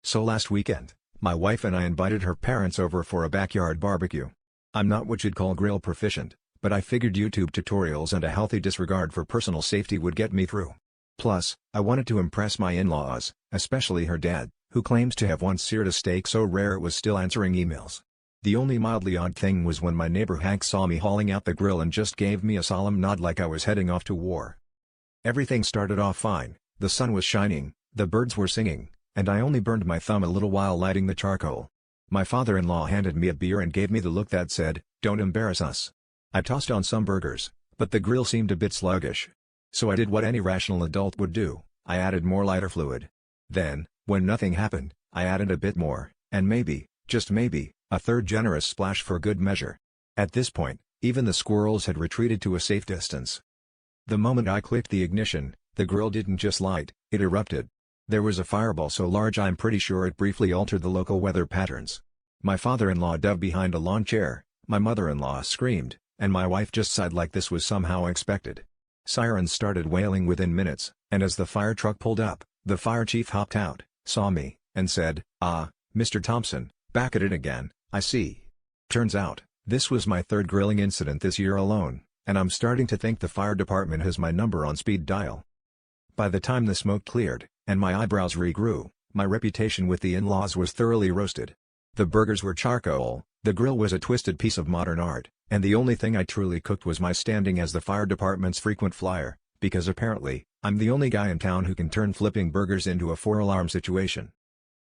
So last weekend, my wife and I invited her parents over for a backyard barbecue. I'm not what you'd call grill proficient, but I figured YouTube tutorials and a healthy disregard for personal safety would get me through. Plus, I wanted to impress my in-laws, especially her dad, who claims to have once seared a steak so rare it was still answering emails. The only mildly odd thing was when my neighbor Hank saw me hauling out the grill and just gave me a solemn nod like I was heading off to war. Everything started off fine, the sun was shining, the birds were singing, and I only burned my thumb a little while lighting the charcoal. My father-in-law handed me a beer and gave me the look that said, "Don't embarrass us." I tossed on some burgers, but the grill seemed a bit sluggish. So I did what any rational adult would do, I added more lighter fluid. Then, when nothing happened, I added a bit more, and maybe, just maybe, a third generous splash for good measure. At this point, even the squirrels had retreated to a safe distance. The moment I clicked the ignition, the grill didn't just light, it erupted. There was a fireball so large I'm pretty sure it briefly altered the local weather patterns. My father-in-law dove behind a lawn chair, my mother-in-law screamed, and my wife just sighed like this was somehow expected. Sirens started wailing within minutes, and as the fire truck pulled up, the fire chief hopped out, saw me, and said, "Ah, Mr. Thompson, back at it again, I see." Turns out, this was my third grilling incident this year alone, and I'm starting to think the fire department has my number on speed dial. By the time the smoke cleared, and my eyebrows regrew, my reputation with the in-laws was thoroughly roasted. The burgers were charcoal, the grill was a twisted piece of modern art, and the only thing I truly cooked was my standing as the fire department's frequent flyer, because apparently, I'm the only guy in town who can turn flipping burgers into a 4-alarm situation.